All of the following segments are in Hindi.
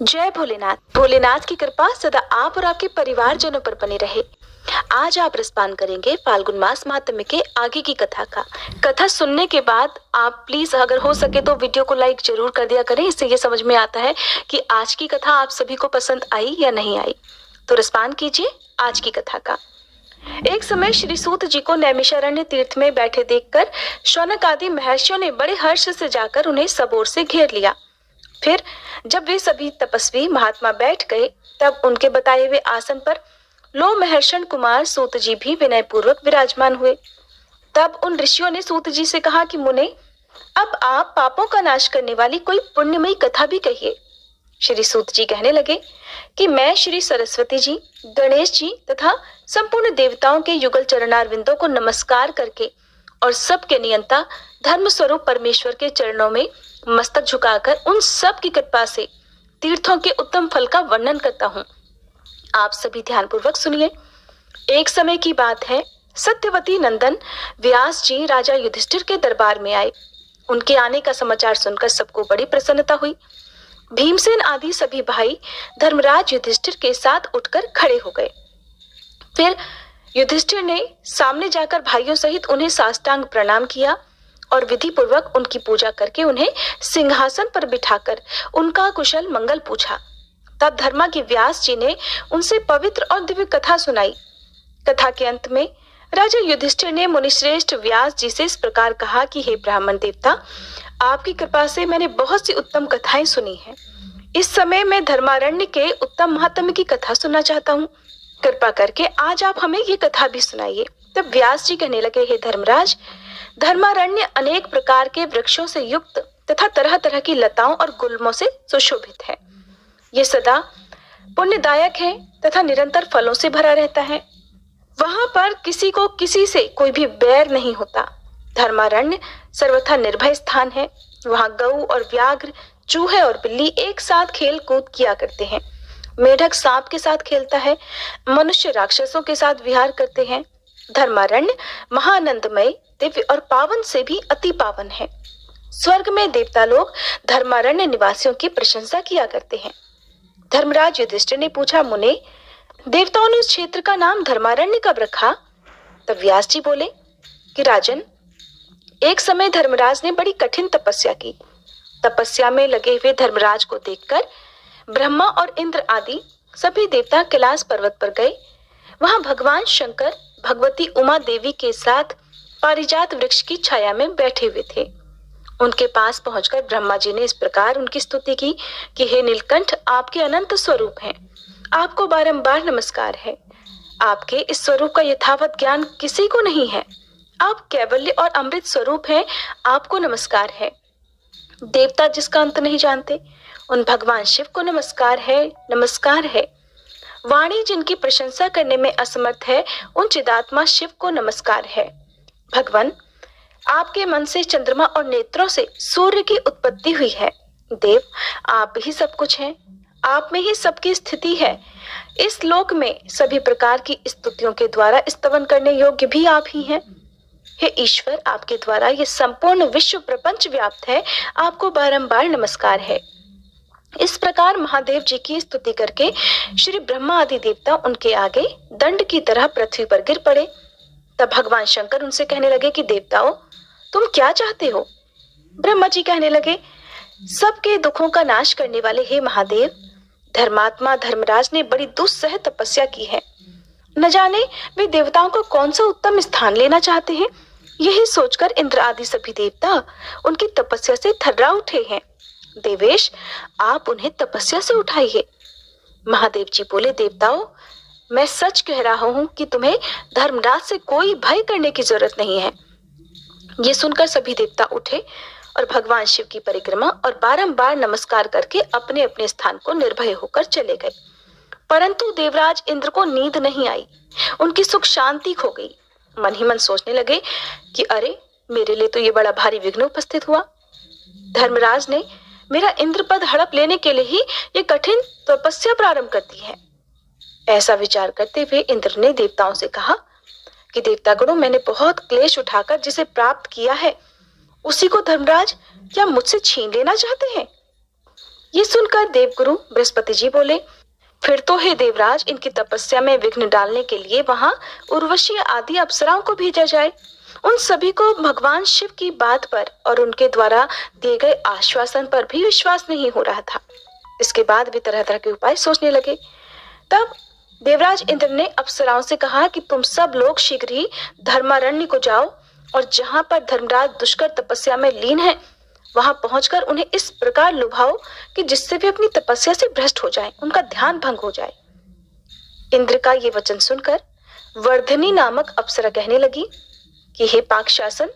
जय भोलेनाथ। भोलेनाथ की कृपा सदा आप और आपके परिवारजनों पर बनी रहे। आज आप रसपान करेंगे फाल्गुन मास महात्म्य के आगे की कथा का। कथा सुनने के बाद आप प्लीज अगर हो सके तो वीडियो को लाइक जरूर कर दिया करें। इससे ये समझ में आता है कि आज की कथा आप सभी को पसंद आई या नहीं आई। तो रसपान कीजिए आज की कथा का। एक समय श्री सूत जी को नैमिषारण्य तीर्थ में बैठे देखकर शौनक आदि महर्षियों ने बड़े हर्ष से जाकर उन्हें सब ओर से घेर लिया। फिर जब वे सभी तपस्वी महात्मा बैठ गए तब उनके बताए हुए आसन पर लो महर्षण कुमार सूत जी भी विनय पूर्वक विराजमान हुए। तब उन ऋषियों ने सूत जी से कहा कि मुने, अब आप पापों का नाश करने वाली कोई पुण्यमयी कथा भी कहिए। श्री सूत जी कहने लगे कि मैं श्री सरस्वती जी, गणेश जी तथा संपूर्ण देवताओं के युगल चरणारविंदों को नमस्कार करके और सबके नियंता धर्म स्वरूप परमेश्वर के चरणों में मस्तक झुकाकर उन सब की कृपा से तीर्थों के उत्तम फल का वर्णन करता हूँ। आप सभी ध्यान पूर्वक सुनिए। एक समय की बात है, सत्यवती नंदन व्यास जी राजा युधिष्ठिर के दरबार में आए। उनके आने का समाचार सुनकर सबको बड़ी प्रसन्नता हुई। भीमसेन आदि सभी भाई धर्मराज युधिष्ठिर के साथ उठकर खड़े हो गए। फिर युधिष्ठिर ने सामने जाकर भाइयों सहित उन्हें साष्टांग प्रणाम किया और विधि पूर्वक उनकी पूजा करके उन्हें सिंहासन पर बिठाकर उनका कुशल मंगल पूछा। तब धर्मा के व्यास जी ने उनसे पवित्र और दिव्य कथा सुनाई। कथा के अंत में राजा युधिष्ठिर ने मुनिश्रेष्ठ व्यास जी से इस प्रकार कहा कि हे ब्राह्मण देवता, आपकी कृपा से मैंने बहुत सी उत्तम कथाएं सुनी हैं। इस समय मैं धर्मारण्य के उत्तम महात्म्य की कथा सुनना चाहता हूँ। कृपा करके आज आप हमें ये कथा भी सुनाइए। तब व्यास जी कहने लगे, हे धर्मराज, धर्मारण्य अनेक प्रकार के वृक्षों से युक्त तथा तरह तरह की लताओं और गुल्मों से सुशोभित है। ये सदा पुण्यदायक है तथा निरंतर फलों से भरा रहता है। वहां पर किसी को किसी से कोई भी बैर नहीं होता। धर्मारण्य सर्वथा निर्भय स्थान है। वहां गऊ और व्याघ्र, चूहे और बिल्ली एक साथ खेल कूद किया करते हैं। मेढक सांप के साथ खेलता है। मनुष्य राक्षसों के साथ विहार करते हैं। धर्मारण्य महानंदमय, दिव्य और पावन से भी अति पावन है। स्वर्ग में देवता लोग धर्मारण्य निवासियों की प्रशंसा किया करते हैं। धर्मराज युधिष्ठिर ने पूछा, मुने, देवताओं ने उस क्षेत्र का नाम धर्मारण्य कब रखा? तब व्यास जी बोले कि राजन, एक समय धर्मराज ने बड़ी कठिन तपस्या की। तपस्या में लगे हुए धर्मराज को देखकर ब्रह्मा और इंद्र आदि सभी देवता कैलाश पर्वत पर गए। वहां भगवान शंकर भगवती उमा देवी के साथ पारिजात वृक्ष की छाया में बैठे हुए थे। उनके पास पहुंचकर ब्रह्मा जी ने इस प्रकार उनकी स्तुति की कि हे नीलकंठ, आपके अनंत स्वरूप हैं। आपको बारंबार नमस्कार है। आपके इस स्वरूप का यथावत ज्ञान किसी को नहीं है। आप कैवल्य और अमृत स्वरूप हैं। आपको नमस्कार है। देवता जिसका अंत नहीं जानते, उन भगवान शिव को नमस्कार है, नमस्कार है। वाणी जिनकी प्रशंसा करने में असमर्थ है, उन चिदात्मा शिव को नमस्कार है। भगवान, आपके मन से चंद्रमा और नेत्रों से सूर्य की उत्पत्ति हुई है। देव, आप ही सब कुछ हैं। आप में ही सबकी स्थिति है। इस लोक में सभी प्रकार की स्तुतियों के द्वारा स्तवन करने योग्य भी आप ही हैं। हे ईश्वर, आपके द्वारा ये संपूर्ण विश्व प्रपंच व्याप्त है। आपको बारंबार नमस्कार है। इस प्रकार महादेव जी की स्तुति करके श्री ब्रह्मा आदि देवता उनके आगे दंड की तरह पृथ्वी पर गिर पड़े। तब भगवान शंकर उनसे कहने लगे कि देवताओं, तुम क्या चाहते हो? ब्रह्मा जी कहने लगे, सबके दुखों का नाश करने वाले हे महादेव, धर्मात्मा धर्मराज ने बड़ी दुस्सह तपस्या की है। न जाने वे देवताओं को कौन सा उत्तम स्थान लेना चाहते हैं। यही सोचकर इंद्र आदि सभी देवता उनकी तपस्या से थर्रा उठे हैं। देवेश, आप उन्हें तपस्या से उठाइए। महादेव जी बोले, देवताओं, मैं सच कह रहा हूं कि तुम्हें धर्मराज से कोई भय करने की जरूरत नहीं है। ये सुनकर सभी देवता उठे और भगवान शिव की परिक्रमा और बारंबार नमस्कार करके अपने अपने स्थान को निर्भय होकर चले गए। परंतु देवराज इंद्र को नींद नहीं आई। उनकी सुख शांति खो गई। मन ही मन सोचने लगे कि अरे, मेरे लिए तो ये बड़ा भारी विघ्न उपस्थित हुआ। धर्मराज ने मेरा इंद्र पद हड़प लेने के लिए ही ये कठिन तपस्या प्रारंभ कर दी है। ऐसा विचार करते हुए इंद्र ने देवताओं से कहा कि देवतागणों, मैंने बहुत क्लेश उठाकर जिसे प्राप्त किया है, उसी को धर्मराज क्या मुझसे छीन लेना चाहते हैं? ये सुनकर देवगुरु बृहस्पति जी बोले, फिर तो हे देवराज, इनकी तपस्या में विघ्न डालने के लिए वहां उर्वशी आदि अप्सराओं को भेजा जाए। उन सभी को भगवान शिव की बात पर और उनके द्वारा दिए गए आश्वासन पर भी विश्वास नहीं हो रहा था। इसके बाद भी तरह तरह के उपाय सोचने लगे। तब देवराज इंद्र ने अप्सराओं से कहा कि तुम सब लोग शीघ्र ही धर्मारण्य को जाओ और जहां पर धर्मराज दुष्कर तपस्या में लीन है वहां पहुंचकर उन्हें इस प्रकार लुभाओ कि जिससे वे अपनी तपस्या से भ्रष्ट हो जाएं, उनका ध्यान भंग हो जाए। इंद्र का ये वचन सुनकर वर्धनी नामक अप्सरा कहने लगी कि हे पाकशासन,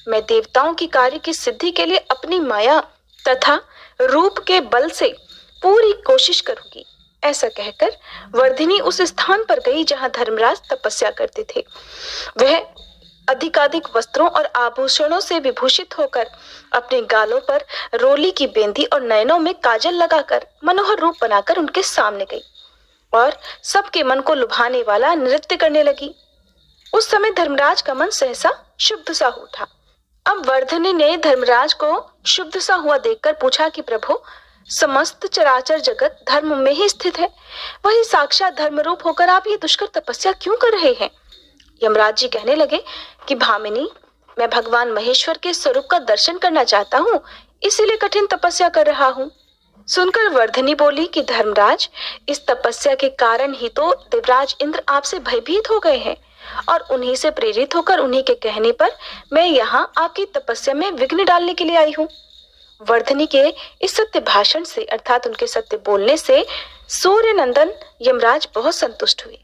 मैं देवताओं की कार्य की सिद्धि के लिए अपनी माया तथा रूप के बल से पूरी कोशिश करूंगी। ऐसा कहकर वर्धिनी उस स्थान पर गई जहां धर्मराज तपस्या करते थे। वह अधिकाधिक वस्त्रों और आभूषणों से विभूषित होकर अपने गालों पर रोली की बेंदी और नयनों में काजल लगाकर मनोहर रूप बनाकर उनके सामने गई और सबके मन को लुभाने वाला नृत्य करने लगी। उस समय धर्मराज का मन सहसा शुद्ध सा उठा। अब वर्धनी ने धर्मराज को शुद्ध सा हुआ देखकर पूछा कि प्रभु, समस्त चराचर जगत धर्म में ही स्थित है, वही साक्षात धर्म रूप होकर आप ये दुष्कर तपस्या क्यों कर रहे हैं? यमराज जी कहने लगे कि भामिनी, मैं भगवान महेश्वर के स्वरूप का दर्शन करना चाहता हूँ, इसीलिए कठिन तपस्या कर रहा हूँ। सुनकर वर्धनी बोली कि धर्मराज, इस तपस्या के कारण ही तो देवराज इंद्र आपसे भयभीत हो गए हैं और उन्हीं से प्रेरित होकर उन्हीं के कहने पर मैं यहाँ आपकी तपस्या में विघ्न डालने के लिए आई हूँ। वर्धनी के इस सत्य भाषण से अर्थात उनके सत्य बोलने से सूर्य नंदन यमराज बहुत संतुष्ट हुए।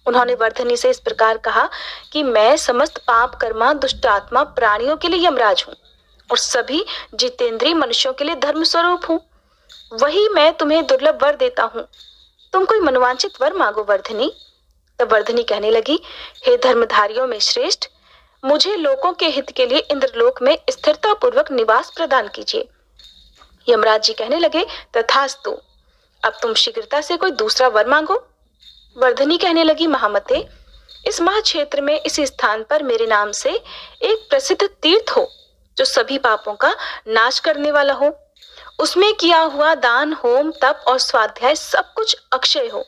उन्होंने वर्धनी से इस प्रकार कहा कि मैं समस्त पाप कर्मा दुष्ट आत्मा प्राणियों के लिए यमराज हूँ और सभी जितेंद्रीय मनुष्यों के लिए धर्म स्वरूप हूँ। वही मैं तुम्हें दुर्लभ वर देता हूँ, तुम कोई मनोवांछित वर मांगो वर्धनी। तब वर्धनी कहने लगी, हे धर्मधारियों में श्रेष्ठ, मुझे लोगों के हित के लिए इंद्रलोक में स्थिरता पूर्वक निवास प्रदान कीजिए। यमराज जी कहने लगे, तथास्तु, अब तुम शीघ्रता से कोई दूसरा वर मांगो। वर्धनी कहने लगी, महामते, इस महाक्षेत्र में इसी स्थान पर मेरे नाम से एक प्रसिद्ध तीर्थ हो जो सभी पापों का नाश करने वाला हो। उसमें किया हुआ दान, होम, तप और स्वाध्याय सब कुछ अक्षय हो।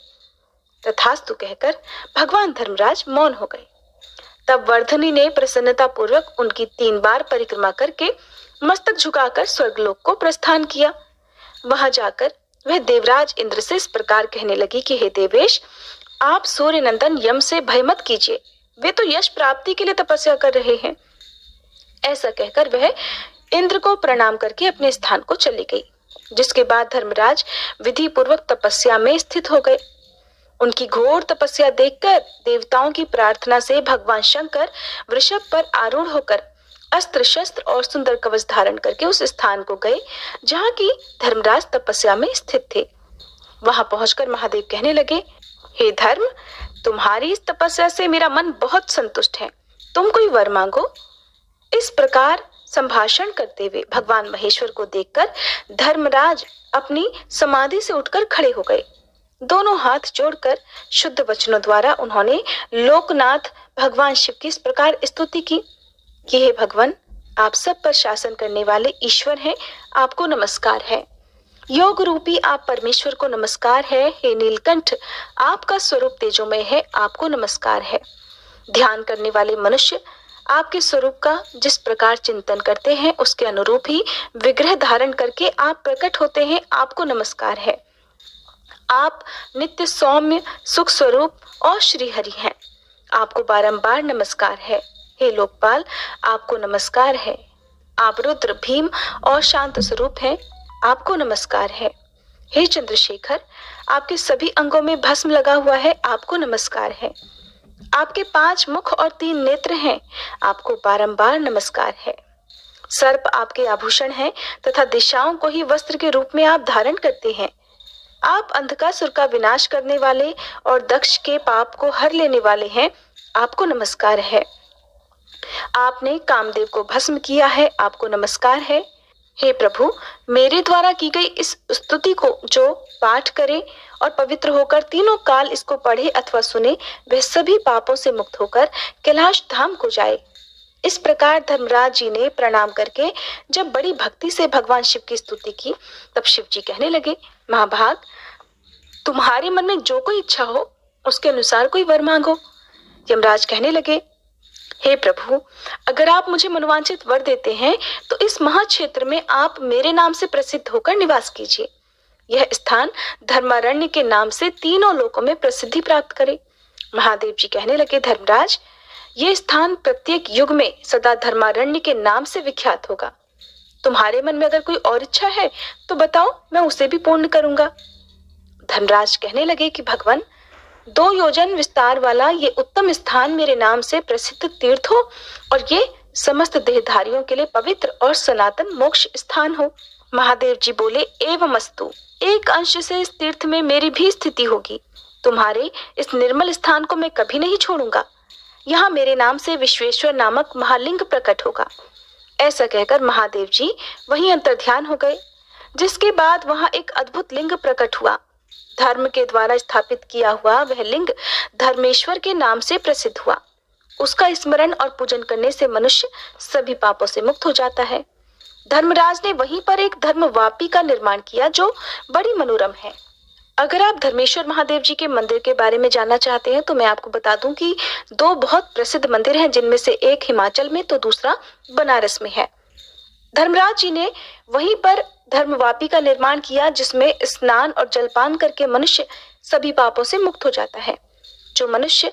तथास्तु कहकर भगवान धर्मराज मौन हो गए। तब वर्धनी ने प्रसन्नता पूर्वक उनकी 3 बार परिक्रमा करके मस्तक झुकाकर स्वर्गलोक को प्रस्थान किया। वहां जाकर वह देवराज इंद्र से इस प्रकार कहने लगी कि हे देवेश, आप सूर्य नंदन यम से भय मत कीजिए, वे तो यश प्राप्ति के लिए तपस्या कर रहे हैं। ऐसा कहकर वह इंद्र को प्रणाम करके अपने स्थान को चली गई, जिसके बाद धर्मराज विधि पूर्वक तपस्या में स्थित हो गए। उनकी घोर तपस्या देखकर देवताओं की प्रार्थना से भगवान शंकर वृषभ पर आरूढ़ होकर अस्त्र शस्त्र और सुंदर कवच धारण करके उस स्थान को गए जहाँ की धर्मराज तपस्या में स्थित थे। वहां पहुंचकर महादेव कहने लगे, हे धर्म, तुम्हारी इस तपस्या से मेरा मन बहुत संतुष्ट है, तुम कोई वर मांगो। इस प्रकार संभाषण करते हुए भगवान महेश्वर को देखकर धर्मराज अपनी समाधि से उठकर खड़े हो गए। दोनों हाथ जोड़कर शुद्ध वचनों द्वारा उन्होंने लोकनाथ भगवान शिव की इस प्रकार स्तुति की कि हे भगवान, आप सब पर शासन करने वाले ईश्वर हैं, आपको नमस्कार है। योग रूपी आप परमेश्वर को नमस्कार है। हे नीलकंठ, आपका स्वरूप तेजोमय है, आपको नमस्कार है। ध्यान करने वाले मनुष्य आपके स्वरूप का जिस प्रकार चिंतन करते हैं उसके अनुरूप ही विग्रह धारण करके आप प्रकट होते हैं, आपको नमस्कार है। आप नित्य सौम्य सुख स्वरूप और श्री हरि हैं, आपको बारंबार नमस्कार है। हे लोकपाल, आपको नमस्कार है। आप रुद्र, भीम और शांत स्वरूप हैं, आपको नमस्कार है। हे चंद्रशेखर, आपके सभी अंगों में भस्म लगा हुआ है, आपको नमस्कार है। आपके 5 मुख और 3 नेत्र हैं, आपको बारंबार नमस्कार है। सर्प आपके आभूषण हैं तथा दिशाओं को ही वस्त्र के रूप में आप धारण करते हैं। आप अंधकासुर का विनाश करने वाले और दक्ष के पाप को हर लेने वाले हैं, आपको नमस्कार है। आपने कामदेव को भस्म किया है, आपको नमस्कार है। हे प्रभु, मेरे द्वारा की गई इस स्तुति को जो पाठ करे और पवित्र होकर तीनों काल इसको पढ़े अथवा सुने, वह सभी पापों से मुक्त होकर कैलाश धाम को जाए। इस प्रकार धर्मराज जी ने प्रणाम करके जब बड़ी भक्ति से भगवान शिव की स्तुति की, तब शिव जी कहने लगे, महाभाग, तुम्हारे मन में जो कोई इच्छा हो उसके अनुसार कोई वर मांगो। यमराज कहने लगे, हे प्रभु, अगर आप मुझे मनोवांछित वर देते हैं तो इस महाक्षेत्र में आप मेरे नाम से प्रसिद्ध होकर निवास कीजिए। यह स्थान धर्मारण्य के नाम से तीनों लोकों में प्रसिद्धि प्राप्त करे। महादेव जी कहने लगे, धर्मराज, ये स्थान प्रत्येक युग में सदा धर्मारण्य के नाम से विख्यात होगा। तुम्हारे मन में अगर कोई और इच्छा है तो बताओ, मैं उसे भी पूर्ण करूंगा। धर्मराज कहने लगे कि भगवान, 2 योजन विस्तार वाला ये उत्तम स्थान मेरे नाम से प्रसिद्ध तीर्थ हो और ये समस्त देहधारियों के लिए पवित्र और सनातन मोक्ष स्थान हो। महादेव जी बोले, एवमस्तु। एक अंश से इस तीर्थ में मेरी भी स्थिति होगी। तुम्हारे इस निर्मल स्थान को मैं कभी नहीं छोड़ूंगा। यहाँ मेरे नाम से विश्वेश्वर नामक महालिंग प्रकट होगा। ऐसा कहकर महादेव जी वहीं अंतर्ध्यान हो गए, जिसके बाद वहां एक अद्भुत लिंग प्रकट हुआ। धर्म के द्वारा स्थापित किया हुआ वह लिंग धर्मेश्वर के नाम से प्रसिद्ध हुआ। उसका स्मरण और पूजन करने से मनुष्य सभी पापों से मुक्त हो जाता है। धर्मराज ने वहीं पर एक धर्मवापी का निर्माण किया जो बड़ी मनोरम है। अगर आप धर्मेश्वर महादेव जी के मंदिर के बारे में जानना चाहते हैं तो मैं आपको बता दूं कि 2 बहुत प्रसिद्ध मंदिर हैं, जिनमें से एक हिमाचल में तो दूसरा बनारस में है। धर्मराज जी ने वहीं पर धर्मवापी का निर्माण किया, जिसमें स्नान और जलपान करके मनुष्य सभी पापों से मुक्त हो जाता है। जो मनुष्य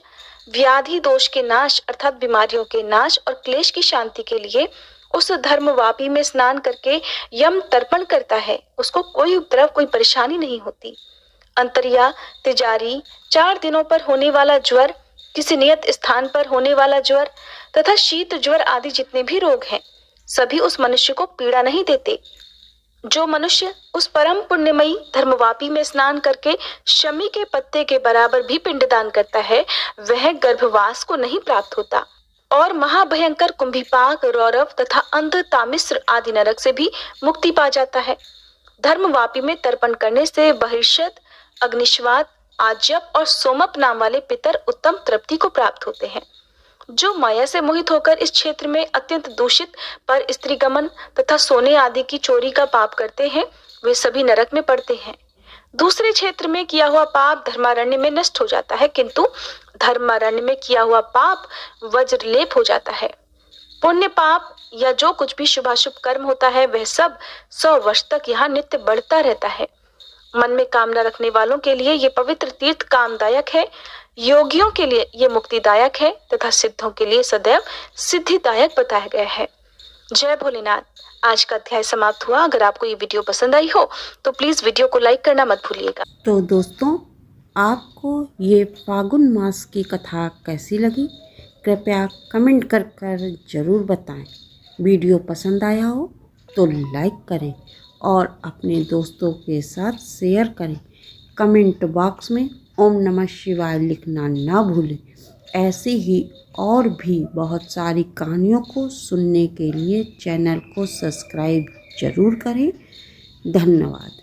व्याधि दोष के नाश अर्थात बीमारियों के नाश और क्लेश की शांति के लिए उस धर्मवापी में स्नान करके यम तर्पण करता है, उसको कोई उपद्रव, कोई परेशानी नहीं होती। अंतरिया, तिजारी, 4 दिनों पर होने वाला ज्वर, किसी नियत स्थान पर होने वाला ज्वर तथा शीत ज्वर आदि जितने भी रोग हैं, सभी उस मनुष्य को पीड़ा नहीं देते। जो मनुष्य उस परम पुण्यमयी धर्मवापी में स्नान करके शमी के पत्ते के बराबर भी पिंडदान करता है, वह गर्भवास को नहीं प्राप्त होता और महाभयंकर कुंभीपाक, रौरव तथा अंध, तामिश्र आदि नरक से भी मुक्ति पा जाता है। धर्मवापी में तर्पण करने से बहिर्षद, अग्निश्वात, आज्यप और सोमप नाम वाले पितर उत्तम तृप्ति को प्राप्त होते हैं। जो माया से मोहित होकर इस क्षेत्र में अत्यंत दूषित पर स्त्री गमन तथा सोने आदि की चोरी का पाप करते हैं, वे सभी नरक में पड़ते हैं। दूसरे क्षेत्र में किया हुआ पाप धर्मारण्य में नष्ट हो जाता है, किंतु धर्मारण्य में किया हुआ पाप वज्रलेप हो जाता है। पुण्य पाप या जो कुछ भी शुभाशुभ कर्म होता है, वह सब 100 वर्ष तक यहाँ नित्य बढ़ता रहता है। मन में कामना रखने वालों के लिए ये पवित्र तीर्थ कामदायक है, योगियों के लिए ये मुक्तिदायक है तथा सिद्धों के लिए सदैव सिद्धिदायक बताया गया है। जय भोलेनाथ। आज का अध्याय समाप्त हुआ। अगर आपको ये वीडियो पसंद आई हो तो प्लीज वीडियो को लाइक करना मत भूलिएगा। तो दोस्तों, आपको ये फागुन मास की कथा कैसी लगी, कृपया कमेंट कर जरूर बताएं। वीडियो पसंद आया हो तो लाइक करें और अपने दोस्तों के साथ शेयर करें। कमेंट बॉक्स में ओम नमः शिवाय लिखना ना भूलें। ऐसी ही और भी बहुत सारी कहानियों को सुनने के लिए चैनल को सब्सक्राइब जरूर करें। धन्यवाद।